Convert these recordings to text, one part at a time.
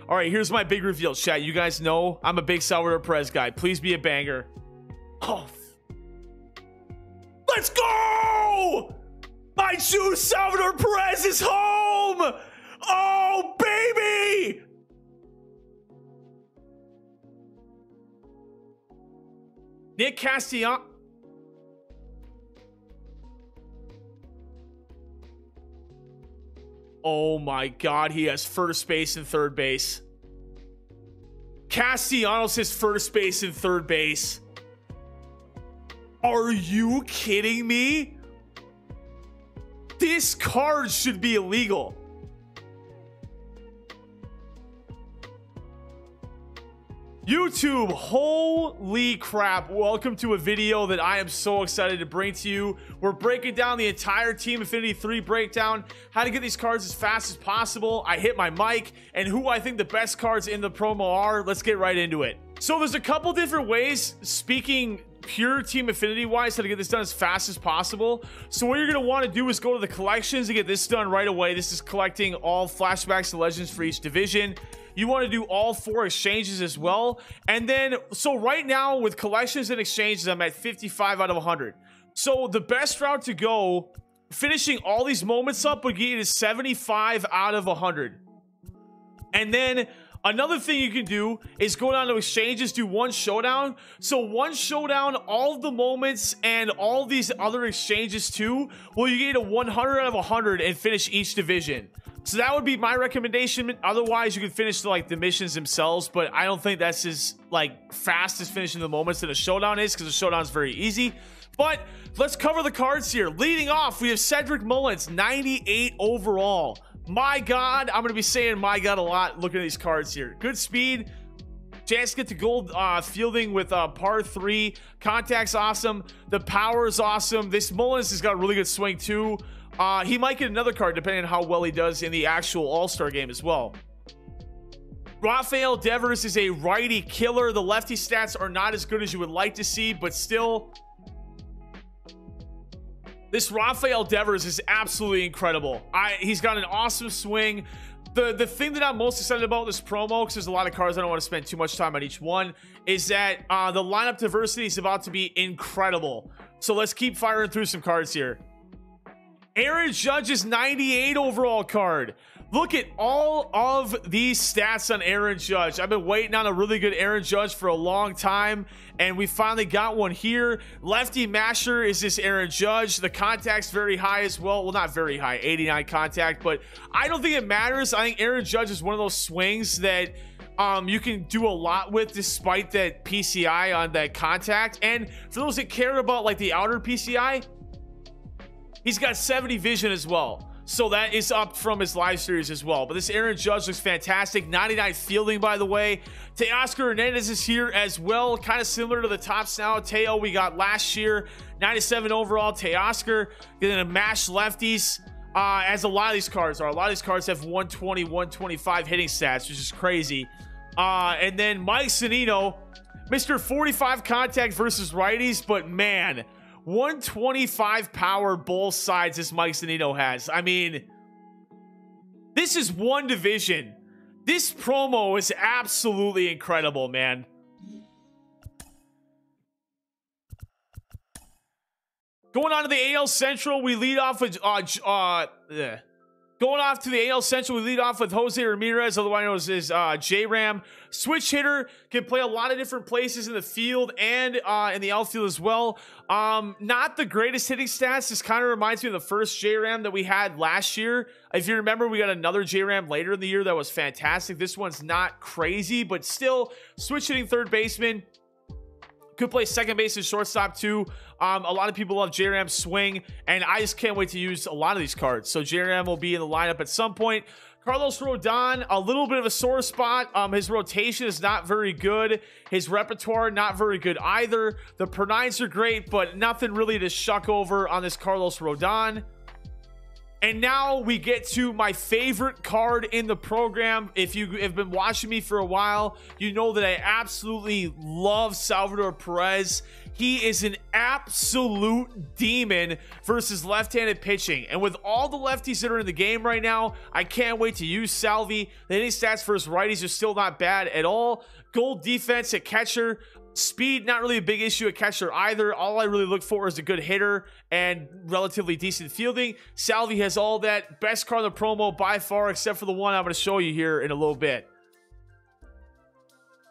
All right, here's my big reveal, chat. You guys know I'm a big Salvador Perez guy. Please be a banger. Oh, let's go! I choose Salvador Perez is home! Oh, baby! Nick Castellano. Oh my God, he has first base and third base. Castellanos has first base and third base. Are you kidding me? This card should be illegal. YouTube, holy crap. Welcome to a video that I am so excited to bring to you. We're breaking down the entire Team Affinity 3 breakdown, how to get these cards as fast as possible. I hit my mic, and who I think the best cards in the promo are. Let's get right into it. So there's a couple different ways, speaking pure Team Affinity wise, how to get this done as fast as possible. So what you're going to want to do is go to the collections to get this done right away. This is collecting all flashbacks and legends for each division. You want to do all 4 exchanges as well. And then, so right now with collections and exchanges, I'm at 55 out of 100. So the best route to go, finishing all these moments up, would get you to 75 out of 100. And then another thing you can do is go down to exchanges, do 1 showdown. So 1 showdown, all of the moments and all these other exchanges too, well, you get a 100 out of 100 and finish each division. So that would be my recommendation. Otherwise, you can finish the missions themselves, but I don't think that's as fast as finishing the moments that a showdown is, because a showdown is very easy. But let's cover the cards here. Leading off, we have Cedric Mullins, 98 overall. My God, I'm going to be saying my God a lot looking at these cards here. Good speed. Chance to get to gold fielding with par 3. Contact's awesome. The power is awesome. This Mullins has got a really good swing too. He might get another card depending on how well he does in the actual All-Star game as well. Rafael Devers is a righty killer. The lefty stats are not as good as you would like to see, but still, this Rafael Devers is absolutely incredible. He's got an awesome swing. The thing that I'm most excited about this promo, because there's a lot of cards I don't want to spend too much time on each one, is that the lineup diversity is about to be incredible. So let's keep firing through some cards here. Aaron Judge's 98 overall card. Look at all of these stats on Aaron Judge. I've been waiting on a really good Aaron Judge for a long time, and we finally got one here. Lefty masher is this Aaron Judge. The contact's very high as well. Well, not very high, 89 contact, but I don't think it matters. I think Aaron Judge is one of those swings that you can do a lot with despite that PCI on that contact. And for those that care about the outer PCI, he's got 70 vision as well. So that is up from his live series as well. But this Aaron Judge looks fantastic. 99 fielding, by the way. Teoscar Hernandez is here as well. Kind of similar to the tops now. Teo we got last year. 97 overall. Teoscar getting a mash lefties. As a lot of these cards are. A lot of these cards have 120, 125 hitting stats, which is crazy. And then Mike Zunino, Mr. 45 contact versus righties. But man, 125 power both sides this Mike Zunino has. I mean, this is one division. This promo is absolutely incredible, man. Going on to the AL Central, we lead off with Going off to the AL Central, we lead off with Jose Ramirez, otherwise known as J-Ram. Switch hitter, can play a lot of different places in the field and in the outfield as well. Not the greatest hitting stats. This kind of reminds me of the first J-Ram that we had last year. If you remember, we got another J-Ram later in the year that was fantastic. This one's not crazy, but still, switch hitting third baseman. Could play second base and shortstop too. A lot of people love J-Ram's swing, and I just can't wait to use a lot of these cards. So J-Ram will be in the lineup at some point. Carlos Rodon, a little bit of a sore spot. His rotation is not very good. His repertoire, not very good either. The per-9s are great, but nothing really to shuck over on this Carlos Rodon. And now we get to my favorite card in the program. If you have been watching me for a while, you know that I absolutely love Salvador Perez. he is an absolute demon versus left-handed pitching. And with all the lefties that are in the game right now, I can't wait to use Salvi. The hitting stats versus righties are still not bad at all. Gold defense at catcher. Speed, not really a big issue at catcher either. All I really look for is a good hitter and relatively decent fielding. Salvi has all that. Best card in the promo by far, except for the one I'm going to show you here in a little bit.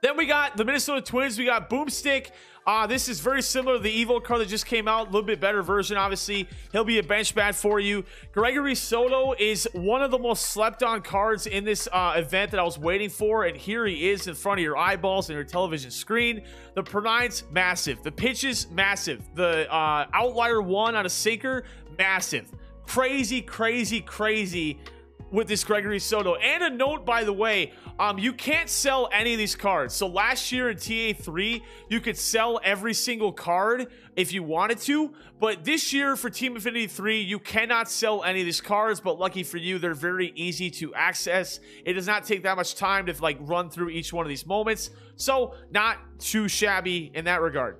Then we got the Minnesota Twins. We got Boomstick. This is very similar to the Evo card that just came out. A little bit better version, obviously. He'll be a bench bat for you. Gregory Soto is one of the most slept on cards in this event that I was waiting for. And here he is in front of your eyeballs and your television screen. The per-9's massive. The pitches, massive. The outlier one on a sinker, massive. Crazy, crazy, crazy with this Gregory Soto. And a note, by the way, you can't sell any of these cards. So last year in TA3, you could sell every single card if you wanted to. But this year for Team Affinity 3, you cannot sell any of these cards. But lucky for you, they're very easy to access. It does not take that much time to like run through each one of these moments. So not too shabby in that regard.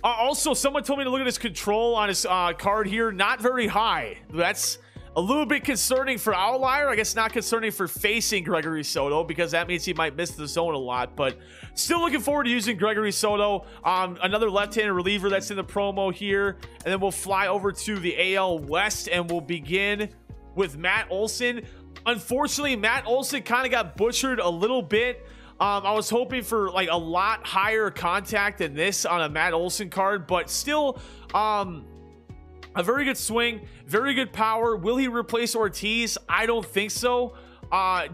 Also, someone told me to look at his control on his card here. Not very high. That's a little bit concerning for Outlier. I guess not concerning for facing Gregory Soto, because that means he might miss the zone a lot. But still looking forward to using Gregory Soto. Another left-handed reliever that's in the promo here. And then we'll fly over to the AL West, and we'll begin with Matt Olson. Unfortunately, Matt Olson kind of got butchered a little bit. I was hoping for like a lot higher contact than this on a Matt Olson card, but still a very good swing, very good power. Will he replace Ortiz? I don't think so.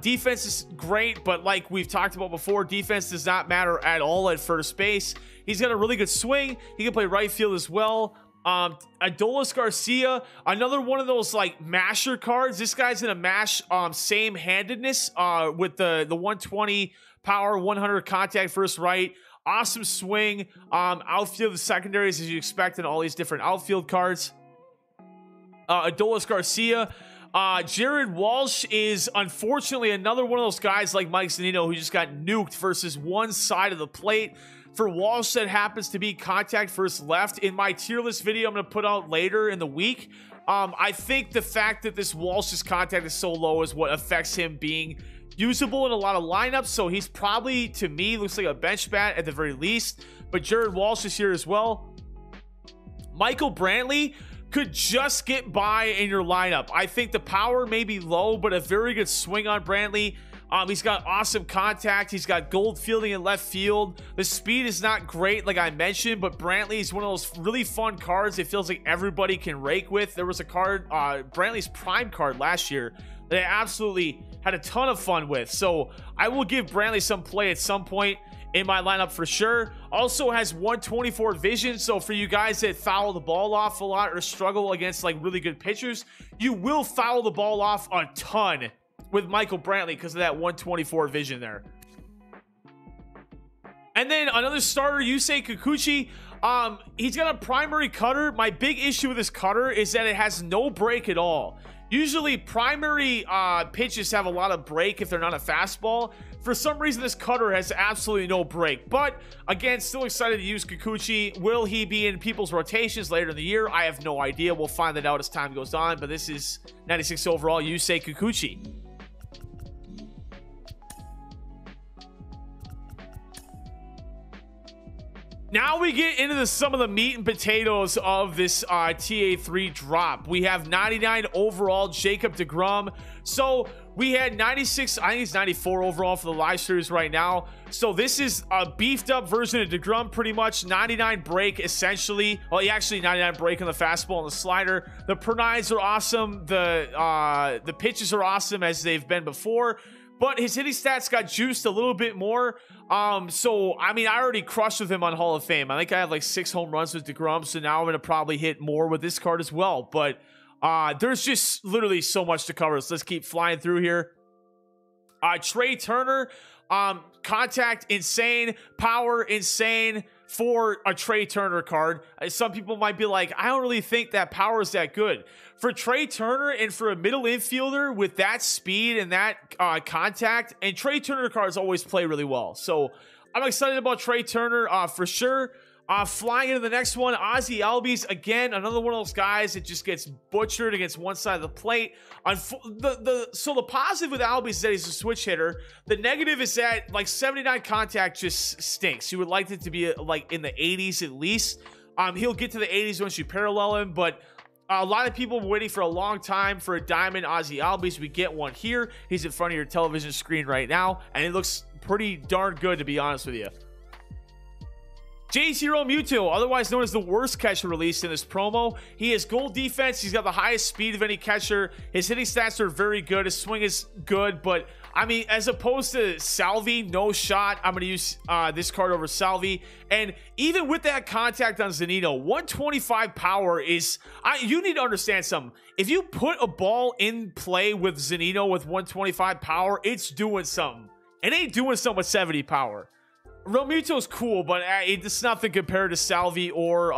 Defense is great, but like we've talked about before, defense does not matter at all at first base. He's got a really good swing. He can play right field as well. Adolis Garcia, another one of those like masher cards. This guy's in a mash same handedness with the 120 power, 100 contact first right. Awesome swing. Outfield, the secondaries as you expect in all these different outfield cards. Adolis Garcia. Jared Walsh is unfortunately another one of those guys like Mike Zunino who just got nuked versus one side of the plate. For Walsh, that happens to be contact first left. In my tier list video I'm going to put out later in the week, I think the fact that this Walsh's contact is so low is what affects him being usable in a lot of lineups. So he's probably, to me, looks like a bench bat at the very least. But Jared Walsh is here as well. Michael Brantley could just get by in your lineup. I think the power may be low, but a very good swing on Brantley. He's got awesome contact. He's got gold fielding in left field. The speed is not great, like I mentioned, but Brantley is one of those really fun cards. It feels like everybody can rake with. There was a card, Brantley's prime card last year, that I absolutely had a ton of fun with. So I will give Brantley some play at some point in my lineup for sure. Also has 124 vision, so for you guys that foul the ball off a lot or struggle against like really good pitchers, you will foul the ball off a ton with Michael Brantley because of that 124 vision there. And then another starter, Yusei Kikuchi. He's got a primary cutter. My big issue with this cutter is that it has no break at all. Usually primary pitches have a lot of break if they're not a fastball. For some reason, this cutter has absolutely no break. But again, still excited to use Kikuchi. Will he be in people's rotations later in the year? I have no idea. We'll find that out as time goes on. But this is 96 overall, Yusei Kikuchi. Now we get into some of the meat and potatoes of this TA3 drop. We have 99 overall, Jacob DeGrom. So we had 96, I think it's 94 overall for the live series right now. So this is a beefed up version of DeGrom pretty much. 99 break essentially. Well, actually 99 break on the fastball and the slider. The per-9s are awesome. The pitches are awesome as they've been before. But his hitting stats got juiced a little bit more. So, I mean, I already crushed with him on Hall of Fame. I think I have like 6 home runs with DeGrom. So now I'm going to probably hit more with this card as well. But there's just literally so much to cover. So let's keep flying through here. Trey Turner, contact insane, power insane for a Trey Turner card. Some people might be like, I don't really think that power is that good. For Trey Turner and for a middle infielder with that speed and that contact, and Trey Turner cards always play really well. So I'm excited about Trey Turner for sure. Flying into the next one, Ozzie Albies, again, another one of those guys that just gets butchered against one side of the plate. So the positive with Albies is that he's a switch hitter. The negative is that, like, 79 contact just stinks. You would like it to be, like, in the 80s at least. He'll get to the 80s once you parallel him, but a lot of people were waiting for a long time for a diamond Ozzie Albies. We get one here. He's in front of your television screen right now, and it looks pretty darn good, to be honest with you. J0 Muto, otherwise known as the worst catcher released in this promo. He has gold defense. He's got the highest speed of any catcher. His hitting stats are very good. His swing is good, but I mean, as opposed to Salvi, no shot. I'm going to use this card over Salvi. And even with that contact on Zunino, 125 power is... you need to understand something. If you put a ball in play with Zunino with 125 power, it's doing something. It ain't doing something with 70 power. Realmuto's cool, but it's nothing compared to Salvi or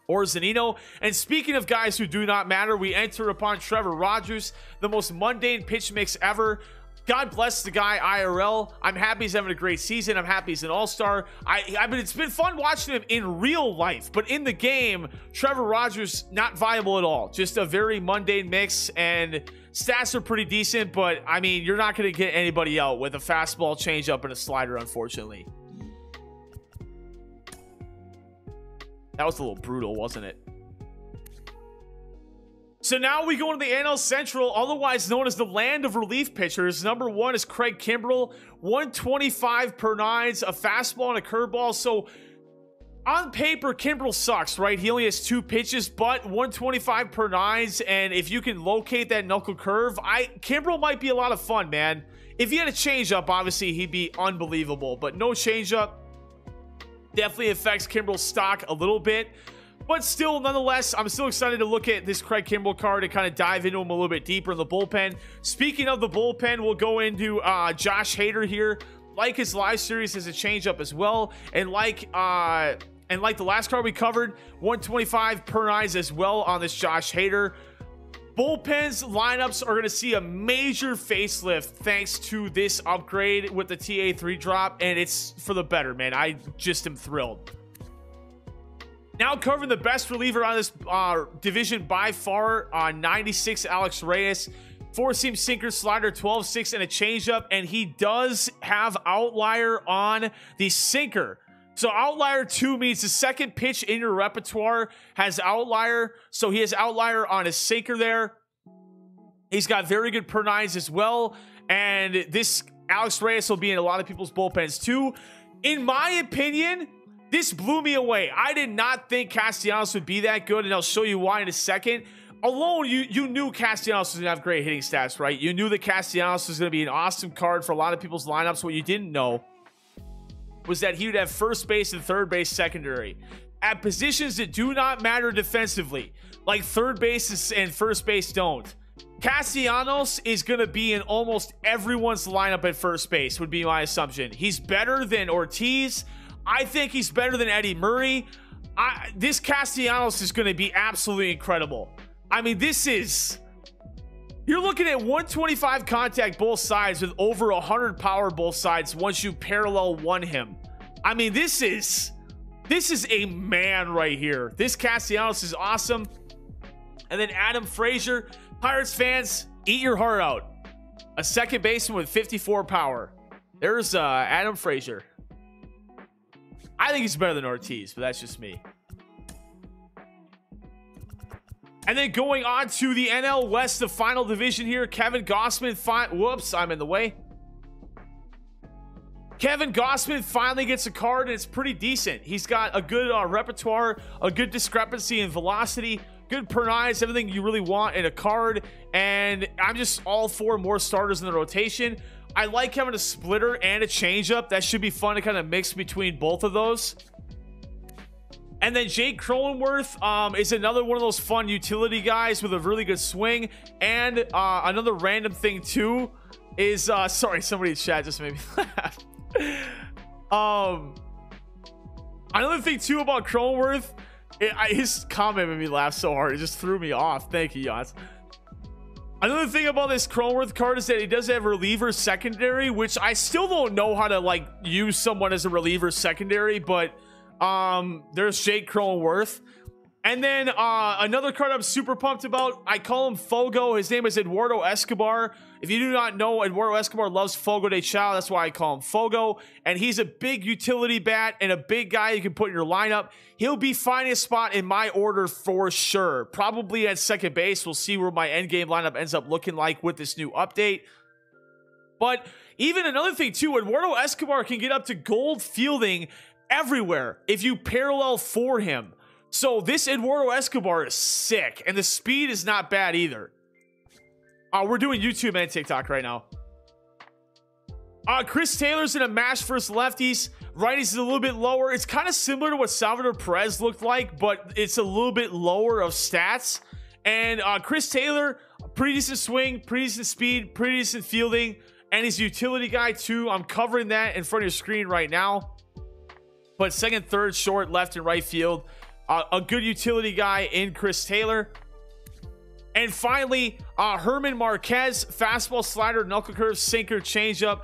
Zunino. And speaking of guys who do not matter, we enter upon Trevor Rogers, the most mundane pitch mix ever. God bless the guy IRL. I'm happy he's having a great season. I'm happy he's an all-star. I mean, it's been fun watching him in real life, but in the game, Trevor Rogers, not viable at all. Just a very mundane mix, and stats are pretty decent, but I mean, you're not going to get anybody out with a fastball, changeup, and a slider, unfortunately. That was a little brutal, wasn't it? So now we go into the NL Central, otherwise known as the land of relief pitchers. Number one is Craig Kimbrel, 125 per nines, a fastball and a curveball. So on paper, Kimbrel sucks, right? He only has 2 pitches, but 125 per nines. And if you can locate that knuckle curve, Kimbrel might be a lot of fun, man. If he had a changeup, obviously he'd be unbelievable, but no changeup definitely affects Kimbrel's stock a little bit. But still, nonetheless, I'm still excited to look at this Craig Kimbrel card and kind of dive into him a little bit deeper in the bullpen. Speaking of the bullpen, we'll go into Josh Hader here. Like his live series, has a changeup as well. And like the last card we covered, 125 per nines as well on this Josh Hader. Bullpens lineups are going to see a major facelift thanks to this upgrade with the TA3 drop, and it's for the better, man. I just am thrilled. Now covering the best reliever on this division by far, 96 Alex Reyes, 4-seam sinker, slider, 12-6, and a changeup, and he does have outlier on the sinker. So outlier 2 means the second pitch in your repertoire has outlier, so he has outlier on his sinker there. He's got very good per nines as well, and this Alex Reyes will be in a lot of people's bullpens too. In my opinion, this blew me away. I did not think Castellanos would be that good, and I'll show you why in a second. Alone, you knew Castellanos was going to have great hitting stats, right? You knew that Castellanos was going to be an awesome card for a lot of people's lineups. What you didn't know was that he would have first base and third base secondary at positions that do not matter defensively, like third base and first base don't. Castellanos is going to be in almost everyone's lineup at first base, would be my assumption. He's better than Ortiz. I think he's better than Eddie Murray. This Castellanos is going to be absolutely incredible. I mean, you're looking at 125 contact both sides with over 100 power both sides once you parallel one him. I mean, this is a man right here. This Castellanos is awesome. And then Adam Frazier, Pirates fans, eat your heart out. A second baseman with 54 power. There's Adam Frazier. I think he's better than Ortiz, but that's just me. And then going on to the NL West, the final division here. Kevin Gausman, whoops, I'm in the way. Kevin Gausman finally gets a card, and it's pretty decent. He's got a good repertoire, a good discrepancy in velocity, good per nines, everything you really want in a card. And I'm just all for more starters in the rotation. I like having a splitter and a changeup. That should be fun to kind of mix between both of those. And then Jake Cronenworth is another one of those fun utility guys with a really good swing. And another random thing too is, sorry, somebody in chat just made me laugh. Another thing too about Cronenworth, his comment made me laugh so hard. It just threw me off. Thank you, Yas. Another thing about this CRONENWORTH card is that it does have reliever secondary, which I still don't know how to like use someone as a reliever secondary, but there's Jake CRONENWORTH. And then another card I'm super pumped about, I call him Fogo. His name is Eduardo Escobar. If you do not know, Eduardo Escobar loves Fogo de Chao. That's why I call him Fogo. And he's a big utility bat and a big guy you can put in your lineup. He'll be finding a spot in my order for sure. Probably at second base. We'll see where my endgame lineup ends up looking like with this new update. But even another thing too, Eduardo Escobar can get up to gold fielding everywhere if you parallel for him. So this Eduardo Escobar is sick, and the speed is not bad either. We're doing YouTube and TikTok right now. Chris Taylor's in a mash versus lefties. Righties is a little bit lower. It's kind of similar to what Salvador Perez looked like, but it's a little bit lower of stats. And Chris Taylor, pretty decent swing, pretty decent speed, pretty decent fielding, and he's a utility guy too. I'm covering that in front of your screen right now. But second, third, short, left, and right field. A good utility guy in Chris Taylor. And finally, Herman Marquez, fastball, slider, knuckle curve, sinker, changeup.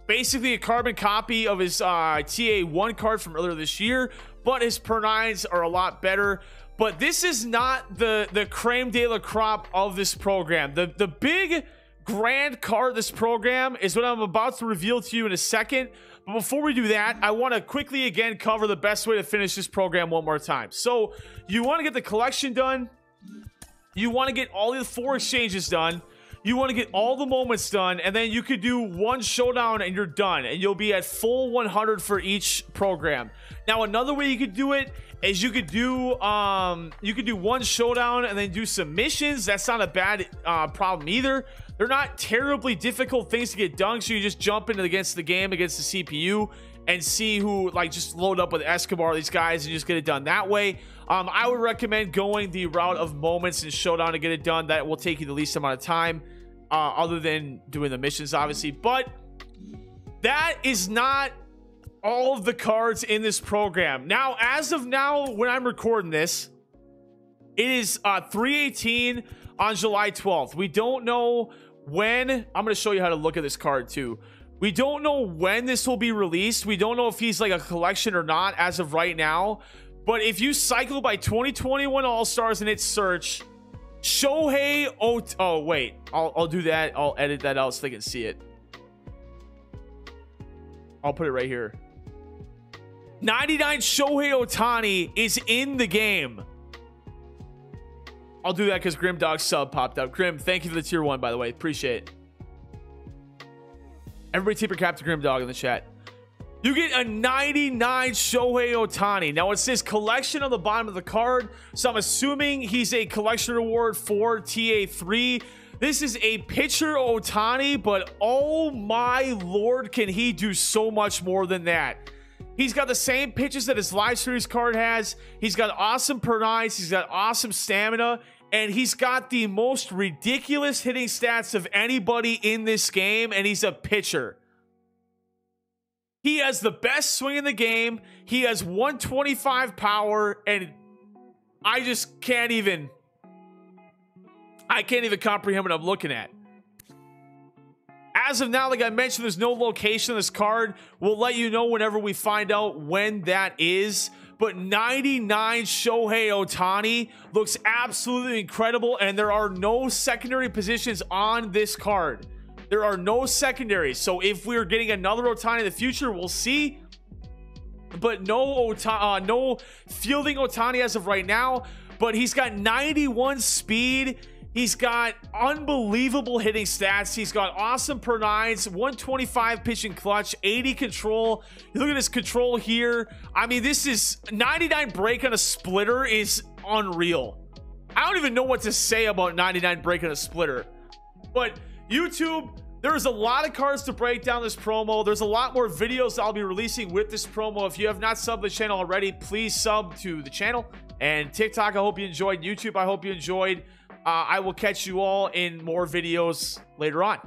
Basically a carbon copy of his TA1 card from earlier this year, but his per-9s are a lot better. But this is not the creme de la crop of this program. The big grand card of this program is what I'm about to reveal to you in a second. But before we do that, I want to quickly again cover the best way to finish this program one more time. So you want to get the collection done. You want to get all the 4 exchanges done. You want to get all the moments done, and then you could do 1 showdown and you're done, and you'll be at full 100 for each program. Now another way you could do it is you could do 1 showdown and then do some missions. That's not a bad problem either. They're not terribly difficult things to get done, so you just jump into against the game against the CPU and see who, like, just load up with Escobar, these guys, and just get it done that way. I would recommend going the route of moments and showdown to get it done. That will take you the least amount of time, other than doing the missions, obviously. But that is not all of the cards in this program. Now, as of now, when I'm recording this, it is 3/18 on July 12th. We don't know when. I'm going to show you how to look at this card too. We don't know when this will be released. We don't know if he's like a collection or not as of right now. But if you cycle by 2021 All-Stars and hit search, Shohei oh wait, I'll do that. I'll edit that out so they can see it. I'll put it right here. 99 Shohei Ohtani is in the game. I'll do that because Grimdog sub popped up. Grim, thank you for the tier 1, by the way. Appreciate it. Everybody tip your cap to Grimdog in the chat. You get a 99 Shohei Ohtani. Now it says collection on the bottom of the card, so I'm assuming he's a collection reward for TA3. This is a pitcher Ohtani, but oh my lord, can he do so much more than that. He's got the same pitches that his live series card has. He's got awesome per-9s. He's got awesome stamina. And he's got the most ridiculous hitting stats of anybody in this game. And he's a pitcher. He has the best swing in the game. He has 125 power. And I just can't even... I can't even comprehend what I'm looking at. As of now, like I mentioned, there's no location on this card. We'll let you know whenever we find out when that is. But 99 Shohei Ohtani looks absolutely incredible, and there are no secondary positions on this card. There are no secondaries. So if we're getting another Ohtani in the future, we'll see. But no fielding Ohtani as of right now. But he's got 91 speed. He's got unbelievable hitting stats. He's got awesome per-9s, 125 pitching clutch, 80 control. You look at his control here. I mean, this is 99 break on a splitter is unreal. I don't even know what to say about 99 break on a splitter. But YouTube, there's a lot of cards to break down this promo. There's a lot more videos I'll be releasing with this promo. If you have not subbed the channel already, please sub to the channel. And TikTok, I hope you enjoyed. YouTube, I hope you enjoyed. I will catch you all in more videos later on.